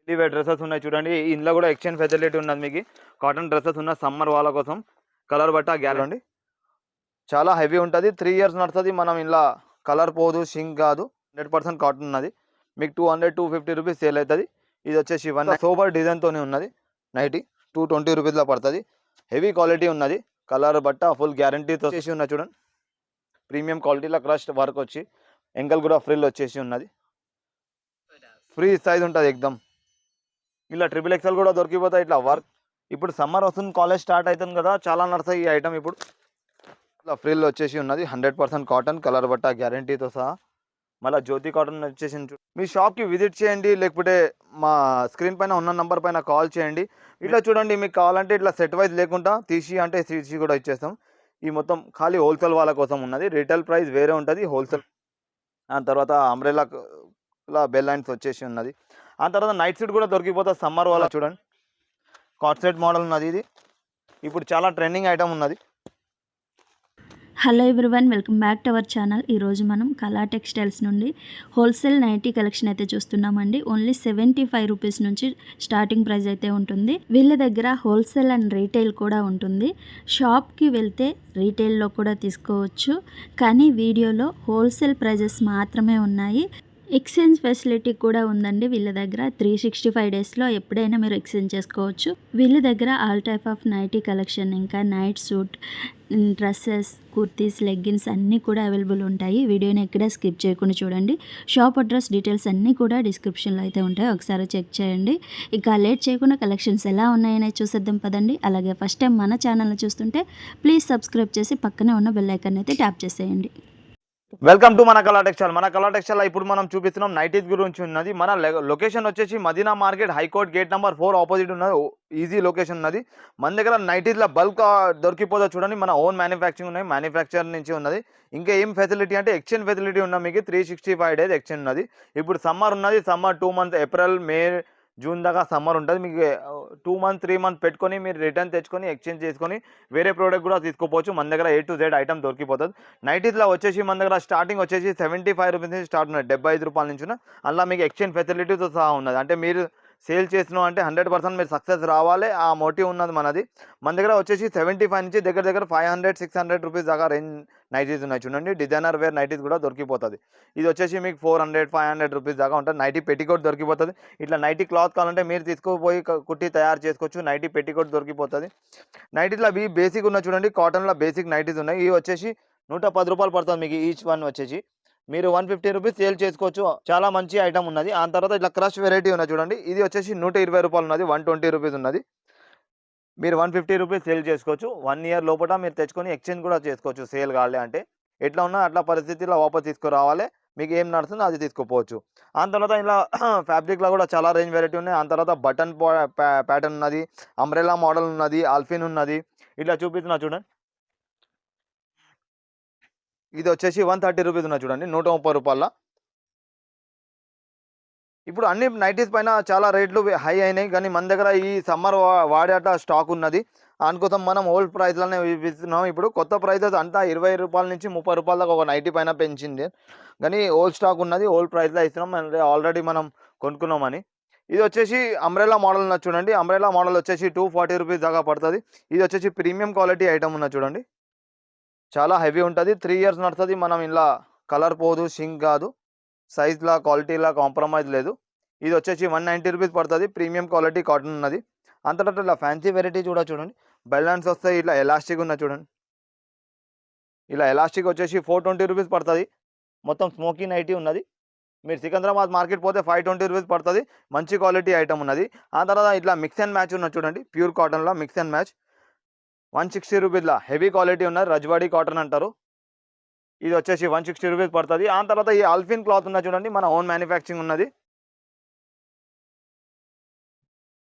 Daily wear dresses ఉన్నాయి చూడండి. ఇందులో కూడా ఎక్స్చేంజ్ ఫెసిలిటీ ఉన్నది మీకు. కాటన్ డ్రెస్సెస్ ఉన్న సమ్మర్ వాళ్ళ కోసం కలర్ బట్ట గ్యారంటీ చాలా హెవీ ఉంటుంది. 3 ఇయర్స్ నడుస్తుంది. మనం ఇలా కలర్ పోదు, షింక్ కాదు, 100% కాటన్ ఉన్నది. మీకు 200-250 రూపీస్ సేల్ అవుతుంది. ఇది వచ్చేసి వన్ సోబర్ డిజైన్తోనే ఉన్నది. నైటీ 220 రూపీస్లో పడుతుంది. హెవీ క్వాలిటీ ఉన్నది. కలర్ బట్ట ఫుల్ గ్యారంటీతో వచ్చేసి ఉన్నది చూడండి. ప్రీమియం క్వాలిటీలో క్రష్ వర్క్ వచ్చి ఎంకల్ కూడా ఫ్రిల్ వచ్చేసి ఉన్నది. ఫ్రీ సైజ్ ఉంటుంది ఎక్దమ్. ఇలా XXL కూడా దొరికిపోతాయి ఇట్లా వర్క్. ఇప్పుడు సమ్మర్ వస్తుంది, కాలేజ్ స్టార్ట్ అవుతుంది కదా, చాలా నడుస్తాయి ఈ ఐటమ్. ఇప్పుడు ఇట్లా ఫ్రిల్ వచ్చేసి ఉన్నది. 100% కాటన్, కలర్ బట్ట గ్యారంటీతో సహా. మళ్ళీ జ్యోతి కాటన్ వచ్చేసి మీ షాప్కి విజిట్ చేయండి, లేకపోతే మా స్క్రీన్ పైన ఉన్న నెంబర్ పైన కాల్ చేయండి. ఇట్లా చూడండి, మీకు కావాలంటే ఇట్లా సెట్ వైజ్ లేకుండా తీసి అంటే తీసి కూడా ఇచ్చేస్తాం. ఈ మొత్తం ఖాళీ హోల్సేల్ వాళ్ళ కోసం ఉన్నది. రీటైల్ ప్రైస్ వేరే ఉంటుంది, హోల్సేల్. ఆ తర్వాత అంబ్రెల్లా బెల్ లైన్స్ వచ్చేసి ఉన్నది. ఆ తర్వాత నైట్ సూట్ కూడా దొరికిపోతుంది సమ్మర్ వాళ్ళ. చూడండి, కాట్ సెట్ మోడల్ ఉన్నది. ఇది ఇప్పుడు చాలా ట్రెండింగ్ ఐటమ్ ఉన్నది. Hello everyone, welcome back to our channel. ఈరోజు మనం కళా టెక్స్టైల్స్ నుండి హోల్సేల్ నైటీ కలెక్షన్ అయితే చూస్తున్నామండి. ఓన్లీ 75 రూపీస్ నుంచి స్టార్టింగ్ ప్రైస్ అయితే ఉంటుంది. వీళ్ళ దగ్గర హోల్సేల్ అండ్ రీటైల్ కూడా ఉంటుంది. షాప్కి వెళ్తే రీటైల్లో కూడా తీసుకోవచ్చు, కానీ వీడియోలో హోల్సేల్ ప్రైజెస్ మాత్రమే ఉన్నాయి. ఎక్స్చేంజ్ ఫెసిలిటీ కూడా ఉందండి వీళ్ళ దగ్గర. 365 డేస్లో ఎప్పుడైనా మీరు ఎక్స్చేంజ్ చేసుకోవచ్చు. వీళ్ళ దగ్గర all type of nighty collection, ఇంకా night suit, dresses, kurtis, leggings అన్నీ కూడా అవైలబుల్ ఉంటాయి. వీడియోని ఎక్కడ స్కిప్ చేయకుండా చూడండి. షాప్ అడ్రస్ డీటెయిల్స్ అన్నీ కూడా డిస్క్రిప్షన్లో అయితే ఉంటాయి, ఒకసారి చెక్ చేయండి. ఇక లేట్ చేయకుండా కలెక్షన్స్ ఎలా ఉన్నాయని చూసేద్దాం పదండి. అలాగే ఫస్ట్ టైం మన ఛానల్ని చూస్తుంటే ప్లీజ్ సబ్స్క్రైబ్ చేసి పక్కనే ఉన్న బెల్ ఐకాన్ అయితే ట్యాప్ చేసేయండి. వెల్కమ్ టు మన కళా టెక్స్టైల్. మన కళా టెక్స్టైల్ ఇప్పుడు మనం చూపిస్తున్నాం నైటీస్ గురించి ఉన్నది. మన లొకేషన్ వచ్చేసి Madina market, high court gate number 4 opposite ఉన్నది. ఈజీ లొకేషన్ ఉన్నది. మన దగ్గర నైటీస్లో బల్క్ దొరికిపోతుంది చూడండి. మన ఓన్ మ్యానుఫ్యాక్చరింగ్ ఉన్నాయి, మ్యానుఫ్యాక్చర్ నుంచి ఉన్నది. ఇంకా ఏం ఫెసిలిటీ అంటే ఎక్స్చేంజ్ ఫెసిలిటీ ఉన్నది మీకు. 365 డేస్ ఎక్స్చేంజ్ ఉన్నది. ఇప్పుడు సమ్మర్ ఉన్నది. సమ్మర్ 2 మంత్స్, ఏప్రిల్, మే, జూన్ దాకా సమ్మర్ ఉంటుంది. మీకు 2 మంత్స్ 3 మంత్స్ పెట్టుకొని మీరు రిటర్న్ తెచ్చుకొని ఎక్స్చేంజ్ చేసుకొని వేరే ప్రోడక్ట్ కూడా తీసుకోవచ్చు. మన దగ్గర A to Z ఐటమ్ దొరికిపోతుంది. నైటీస్లో వచ్చేసి మన దగ్గర స్టార్టింగ్ వచ్చేసి 75 రూపీస్ నుంచి స్టార్ట్ ఉన్నది, 75 రూపాయల నుంచి. అలా మీకు ఎక్స్చేంజ్ ఫెసిలిటీతో సహా ఉన్నది. అంటే మీరు సేల్ చేసినాం అంటే 100% మీరు సక్సెస్ రావాలి, ఆ మోటివ్ ఉన్నది మనది. మన దగ్గర వచ్చేసి 75 నుంచి దగ్గర 500-600 రూపీస్ దాకా రేంజ్ నైటీస్ ఉన్నాయి చూడండి. డిజైనర్ వేర్ నైటీస్ కూడా దొరికిపోతుంది. ఇది వచ్చేసి మీకు 400-500 రూపీస్ దాకా ఉంటుంది. నైటీ పెట్టికోట్ దొరికిపోతుంది. ఇట్లా నైటీ క్లాత్ కావాలంటే మీరు తీసుకుపోయి కుట్టి తయారు చేసుకోవచ్చు. Nightie petticoat దొరికిపోతుంది. నైటీలో అవి బేసిక్ ఉన్నాయి చూడండి. కాటన్లో బేసిక్ నైటీస్ ఉన్నాయి. ఇవి వచ్చేసి 110 రూపాయలు పడుతుంది మీకు ఈచ్ వన్ వచ్చేసి. మీరు 150 రూపీస్ సేల్ చేసుకోవచ్చు. చాలా మంచి ఐటమ్ ఉన్నది. ఆ తర్వాత ఇట్లా క్రష్ వెరైటీ ఉన్నది చూడండి. ఇది వచ్చేసి 120 రూపాయలు ఉన్నది, 120 రూపీస్ ఉన్నది. మీరు 150 రూపీస్ సేల్ చేసుకోవచ్చు. 1 ఇయర్ లోపల మీరు తెచ్చుకొని ఎక్స్చేంజ్ కూడా చేసుకోవచ్చు. సేల్ కావాలి అంటే ఎట్లా ఉన్నా అట్లా పరిస్థితిలో వాపస్ తీసుకురావాలి. మీకు ఏం నడుస్తుందో అది తీసుకోపోవచ్చు. ఆ తర్వాత ఇలా ఫ్యాబ్రిక్లో కూడా చాలా రేంజ్ వెరైటీ ఉన్నాయి. ఆ తర్వాత బటన్ ప్యాటర్న్ ఉన్నది, అంబ్రెల్లా మోడల్ ఉన్నది, ఆల్ఫిన్ ఉన్నది. ఇట్లా చూపిస్తున్నా చూడండి. ఇది వచ్చేసి 130 రూపీస్ ఉన్నది చూడండి, 130 రూపాయల. ఇప్పుడు అన్ని నైటీస్ పైన చాలా రేట్లు హై అయినాయి, కానీ మన దగ్గర ఈ సమ్మర్ వాడేట స్టాక్ ఉన్నది. అందుకోసం మనం ఓల్డ్ ప్రైస్లోనే ఇస్తున్నాం. ఇప్పుడు కొత్త ప్రైజెస్ అంతా 20 రూపాయల నుంచి 30 రూపాయల దాకా ఒక నైటీ పైన పెంచింది, కానీ ఓల్డ్ స్టాక్ ఉన్నది. ఓల్డ్ ప్రైస్లో ఇస్తున్నాం, ఆల్రెడీ మనం కొనుక్కున్నామని. ఇది వచ్చేసి అంబ్రెల్లా మోడల్ ఉన్నది చూడండి. అంబ్రెల్లా మోడల్ వచ్చేసి 240 రూపీస్ దాకా పడుతుంది. ఇది వచ్చేసి ప్రీమియం క్వాలిటీ ఐటమ్ ఉన్నది చూడండి. చాలా హెవీ ఉంటుంది. 3 ఇయర్స్ నడుస్తుంది. మనం ఇలా కలర్ పోదు, షింక్ కాదు, సైజ్లా క్వాలిటీలా కాంప్రమైజ్ లేదు. ఇది వచ్చేసి 190 రూపీస్ పడుతుంది. ప్రీమియం క్వాలిటీ కాటన్ ఉన్నది. అంతటా ఇలా ఫ్యాన్సీ వెరైటీ కూడా చూడండి. బెలన్స్ వస్తాయి, ఇట్లా ఎలాస్టిక్ ఉన్నది చూడండి. ఇలా ఎలాస్టిక్ వచ్చేసి 420 రూపీస్ పడుతుంది. మొత్తం స్మోకీ నైటీ ఉన్నది. మీరు సికింద్రాబాద్ మార్కెట్ పోతే 520 రూపీస్ పడుతుంది. మంచి క్వాలిటీ ఐటమ్ ఉన్నది. ఆ తర్వాత ఇట్లా మిక్స్ అండ్ మ్యాచ్ ఉన్నది చూడండి. ప్యూర్ కాటన్లో మిక్స్ అండ్ మ్యాచ్ 160 రూపీస్లా హెవీ క్వాలిటీ ఉన్నది. రజ్వాడీ కాటన్ అంటారు. ఇది వచ్చేసి 160 రూపీస్ పడుతుంది. ఆ తర్వాత ఈ ఆల్ఫిన్ క్లాత్ ఉన్నది చూడండి. మన ఓన్ మ్యానుఫ్యాక్చరింగ్ ఉన్నది.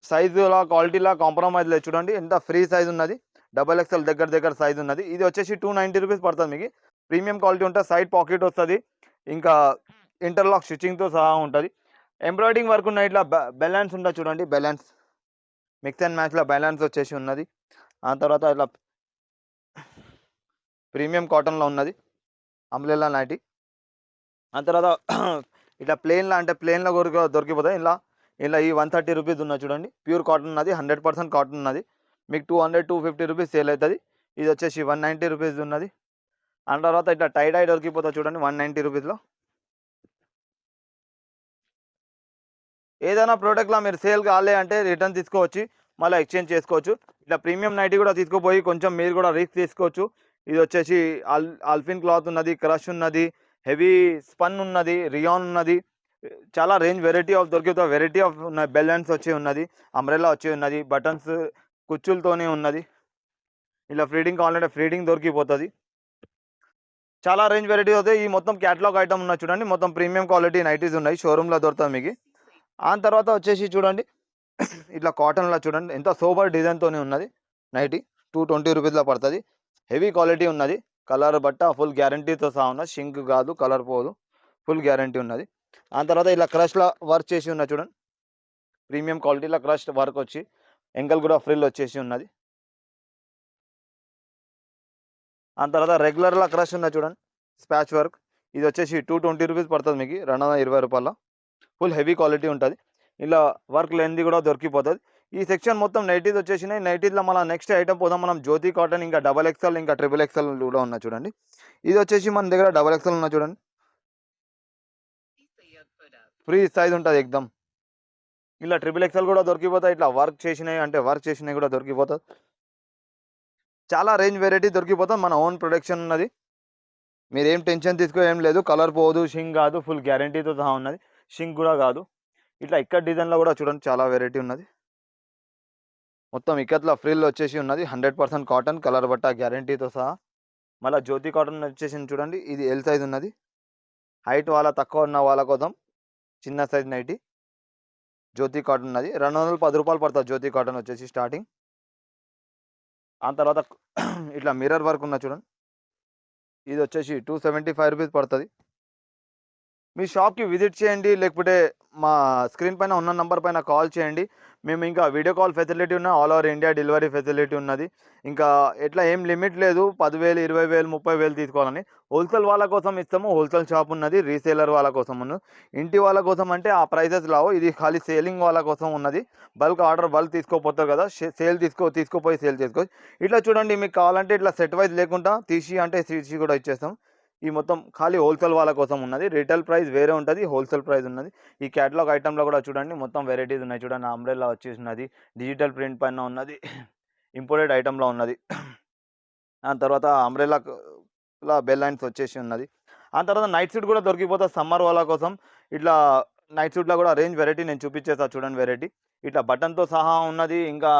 సైజులా క్వాలిటీలా కాంప్రమైజ్ లేదు చూడండి. ఎంత ఫ్రీ సైజ్ ఉన్నది. XXL దగ్గర సైజ్ ఉన్నది. ఇది వచ్చేసి 290 రూపీస్ పడుతుంది మీకు. ప్రీమియం క్వాలిటీ ఉంటుంది. సైడ్ పాకెట్ వస్తుంది, ఇంకా ఇంటర్లాక్ స్టిచ్చింగ్తో సహా ఉంటుంది. ఎంబ్రాయిడింగ్ వర్క్ ఉన్న ఇట్లా బ్యాలెన్స్ ఉంటుంది చూడండి. బ్యాలెన్స్ మిక్స్ అండ్ మ్యాచ్లో బ్యాలెన్స్ వచ్చేసి ఉన్నది. ఆ తర్వాత ఇట్లా ప్రీమియం కాటన్లో ఉన్నది అంబ్రెల్లా నైటీ. ఆ తర్వాత ఇట్లా ప్లెయిన్లో అంటే ప్లెయిన్లో దొరికిపోతాయి. ఇలా ఇలా ఈ 130 రూపీస్ ఉన్నది చూడండి, ప్యూర్ కాటన్ ఉన్నది, 100% కాటన్ ఉన్నది. మీకు 200-250 రూపీస్ సేల్ అవుతుంది. ఇది వచ్చేసి 190 రూపీస్ ఉన్నది. అండ్ తర్వాత ఇట్లా టై డై దొరికిపోతుంది చూడండి 190 రూపీస్లో. ఏదైనా ప్రోడక్ట్లో మీరు సేల్ కాలే అంటే రిటర్న్ తీసుకోవచ్చు, మళ్ళీ ఎక్స్చేంజ్ చేసుకోవచ్చు. ఇట్లా ప్రీమియం నైటీ కూడా తీసుకుపోయి కొంచెం మీరు కూడా రిస్క్ తీసుకోవచ్చు. ఇది వచ్చేసి ఆల్ఫిన్ క్లాత్ ఉన్నది, క్రష్ ఉన్నది, హెవీ స్పన్ ఉన్నది, రియాన్ ఉన్నది. చాలా రేంజ్ వెరైటీ ఆఫ్ దొరికితే వెరైటీ ఆఫ్ ఉన్న బెలెన్స్ వచ్చి ఉన్నది, అంబ్రెల్లా వచ్చి ఉన్నది, బటన్స్ కుచ్చులతోనే ఉన్నది. ఇలా ఫ్రీడింగ్ కావాలంటే ఫ్రీడింగ్ దొరికిపోతుంది. చాలా రేంజ్ వెరైటీ అవుతాయి. ఈ మొత్తం క్యాటలాగ్ ఐటమ్ ఉన్నాయి చూడండి, మొత్తం ప్రీమియం క్వాలిటీ నైటీస్ ఉన్నాయి, షోరూంలో దొరుకుతాయి మీకు. ఆ తర్వాత వచ్చేసి చూడండి ఇట్లా కాటన్లో చూడండి ఎంత సూపర్ డిజైన్తోనే ఉన్నది నైటీ. 220 రూపీస్లో పడుతుంది. హెవీ క్వాలిటీ ఉన్నది, కలర్ బట్ట ఫుల్ గ్యారంటీతో సహా ఉన్నది, షింక్ కాదు, కలర్ పోదు, ఫుల్ గ్యారంటీ ఉన్నది. ఆ తర్వాత ఇలా క్రష్లో వర్క్ చేసి ఉన్నది చూడండి, ప్రీమియం క్వాలిటీలో క్రష్ వర్క్ వచ్చి ఎంకల్ కూడా ఫ్రిల్ వచ్చేసి ఉన్నది. ఆ తర్వాత రెగ్యులర్లో క్రష్ ఉన్నది చూడండి, స్పాచ్ వర్క్. ఇది వచ్చేసి 220 రూపీస్ పడుతుంది మీకు, 220 రూపాయల. ఫుల్ హెవీ క్వాలిటీ ఉంటుంది. ఇలా వర్క్ లెంది కూడా దొరికిపోతుంది. ఈ సెక్షన్ మొత్తం నైటీస్ వచ్చేసినాయి. నైటీస్లో మన నెక్స్ట్ ఐటమ్ పోదాం మనం, జ్యోతి కాటన్, ఇంకా XXL, ఇంకా XXL కూడా ఉన్నాయి చూడండి. ఇది వచ్చేసి మన దగ్గర XXL ఉన్నాయి చూడండి, ఫ్రీ సైజ్ ఉంటుంది ఎక్దమ్. ఇలా XXL కూడా దొరికిపోతాయి. ఇట్లా వర్క్ చేసినాయి అంటే వర్క్ చేసినాయి కూడా దొరికిపోతుంది. చాలా రేంజ్ వెరైటీ దొరికిపోతుంది. మన ఓన్ ప్రొడక్షన్ ఉన్నది, మీరేం టెన్షన్ తీసుకో ఏం లేదు. కలర్ పోదు, షింక్ కాదు, ఫుల్ గ్యారంటీతో సహా ఉన్నది, షింక్ కూడా కాదు. ఇట్లా ఇక్కడ డిజైన్లో కూడా చూడండి చాలా వెరైటీ ఉన్నది. మొత్తం ఇక్కత్లో ఫ్రిల్ వచ్చేసి ఉన్నది, 100% కాటన్, కలర్ బట్ట గ్యారంటీతో సహా. మళ్ళీ జ్యోతి కాటన్ వచ్చేసి చూడండి, ఇది ఎల్ సైజ్ ఉన్నది. హైట్ వాళ్ళ తక్కువ ఉన్న వాళ్ళ కోసం చిన్న సైజ్ నైటీ జ్యోతి కాటన్ ఉన్నది. 210 రూపాయలు పడుతుంది జ్యోతి కాటన్ వచ్చేసి స్టార్టింగ్. ఆ తర్వాత ఇట్లా మిర్రర్ వర్క్ ఉన్నది చూడండి, ఇది వచ్చేసి 275 రూపీస్ పడుతుంది. మీ షాప్కి విజిట్ చేయండి, లేకపోతే మా స్క్రీన్ పైన ఉన్న నెంబర్ పైన కాల్ చేయండి. మేము ఇంకా వీడియో కాల్ ఫెసిలిటీ ఉన్న all over India delivery facility ఉన్నది. ఇంకా ఎట్లా ఏం లిమిట్ లేదు, 10,000, 20,000, 30,000 తీసుకోవాలని. హోల్సేల్ వాళ్ళ కోసం ఇస్తాము, హోల్సేల్ షాప్ ఉన్నది. రీసేలర్ వాళ్ళ కోసం ఉన్నది. ఇంటి వాళ్ళ కోసం అంటే ఆ ప్రైజెస్ రావు, ఇది ఖాళీ సేలింగ్ వాళ్ళ కోసం ఉన్నది. బల్క్ ఆర్డర్ బల్క్ తీసుకోపోతారు కదా, సేల్ తీసుకుపోయి సేల్ చేసుకోవచ్చు. ఇట్లా చూడండి, మీకు కావాలంటే ఇట్లా సెట్ వైజ్ లేకుండా తీసి అంటే తీసి కూడా ఇచ్చేస్తాం. ఈ మొత్తం ఖాళీ హోల్సేల్ వాళ్ళ కోసం ఉన్నది. రీటైల్ ప్రైస్ వేరే ఉంటుంది, హోల్సేల్ ప్రైస్ ఉన్నది. ఈ క్యాటలాగ్ ఐటెంలో కూడా చూడండి మొత్తం వెరైటీస్ ఉన్నాయి చూడండి. అంబ్రెల్లా వచ్చేసి ఉన్నది, డిజిటల్ ప్రింట్ పైన ఉన్నది, ఇంపోర్టెడ్ ఐటెంలో ఉన్నది. ఆ తర్వాత అంబ్రెల్లా బెల్ లైన్స్ వచ్చేసి ఉన్నది. ఆ తర్వాత నైట్ సూట్ కూడా దొరికిపోతుంది సమ్మర్ వాళ్ళ కోసం. ఇట్లా నైట్ సూట్లో కూడా రేంజ్ వెరైటీ నేను చూపించేస్తా చూడండి వెరైటీ. ఇట్లా బటన్తో సహా ఉన్నది, ఇంకా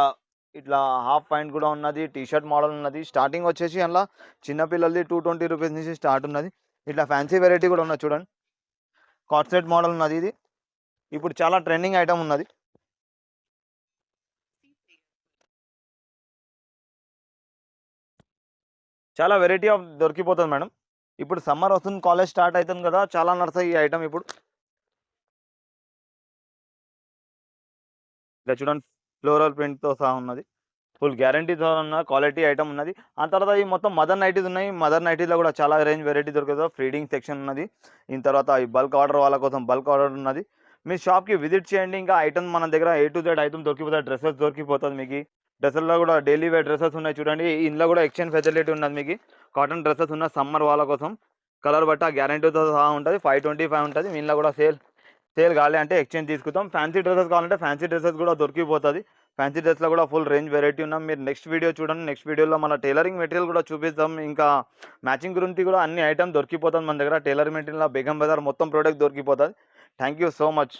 ఇట్లా హాఫ్ పాయింట్ కూడా ఉన్నది, టీషర్ట్ మోడల్ ఉన్నది. స్టార్టింగ్ వచ్చేసి అలా చిన్నపిల్లలది 220 రూపీస్ నుంచి స్టార్ట్ ఉన్నది. ఇట్లా ఫ్యాన్సీ వెరైటీ కూడా ఉన్నది చూడండి, కాట్ సెట్ మోడల్ ఉన్నది. ఇది ఇప్పుడు చాలా ట్రెండింగ్ ఐటమ్ ఉన్నది. చాలా వెరైటీ ఆఫ్ దొరికిపోతుంది మేడం. ఇప్పుడు సమ్మర్ వస్తుంది, కాలేజ్ స్టార్ట్ అవుతుంది కదా, చాలా నడుస్తాయి ఈ ఐటమ్. ఇప్పుడు ఇలా చూడండి, ఫ్లోరల్ ప్రింట్తో సహా ఉన్నది, ఫుల్ గ్యారంటీతో ఉన్న క్వాలిటీ ఐటమ్ ఉన్నది. ఆ తర్వాత ఈ మొత్తం మదర్ నైటీస్ ఉన్నాయి. మదర్ నైటీలో కూడా చాలా రేంజ్ వెరైటీ దొరుకుతుంది. ఫీడింగ్ సెక్షన్ ఉన్నది. ఈ తర్వాత ఈ బల్క్ ఆర్డర్ వాళ్ళ కోసం బల్క్ ఆర్డర్ ఉన్నది. మీ షాప్కి విజిట్ చేయండి. ఇంకా ఐటమ్ మన దగ్గర A to Z ఐటమ్ దొరికిపోతుంది. డ్రెస్సెస్ దొరికిపోతుంది మీకు. డ్రెస్సెల్లో కూడా డైలీ వేర్ డ్రెస్సెస్ ఉన్నాయి చూడండి. ఇందులో కూడా ఎక్స్చేంజ్ ఫెసిలిటీ ఉన్నది మీకు. కాటన్ డ్రెస్సెస్ ఉన్న సమ్మర్ వాళ్ళ కోసం, కలర్ బట్ట గ్యారంటీతో సహా ఉంటుంది. 525 ఉంటుంది. ఇందులో కూడా సేల్ కాలే అంటే ఎక్స్చేంజ్ తీసుకుంటాం. ఫ్యాన్సీ డ్రెస్సెస్ కావాలంటే ఫ్యాన్సీ డ్రెస్సెస్ కూడా దొరికిపోతుంది. ఫ్యాన్సీ డ్రెస్లో కూడా ఫుల్ రేంజ్ వెరైటీ ఉన్నాం. మీరు నెక్స్ట్ వీడియో చూడండి. నెక్స్ట్ వీడియోలో మన టైలరింగ్ మెటీరియల్ కూడా చూపిస్తాం. ఇంకా మ్యాచింగ్ గురించి కూడా అన్ని ఐటమ్ దొరికిపోతుంది మన దగ్గర. టైలరింగ్ మెటీరియల్ బేగం బజార్ మొత్తం ప్రోడక్ట్ దొరికిపోతుంది. Thank you so much.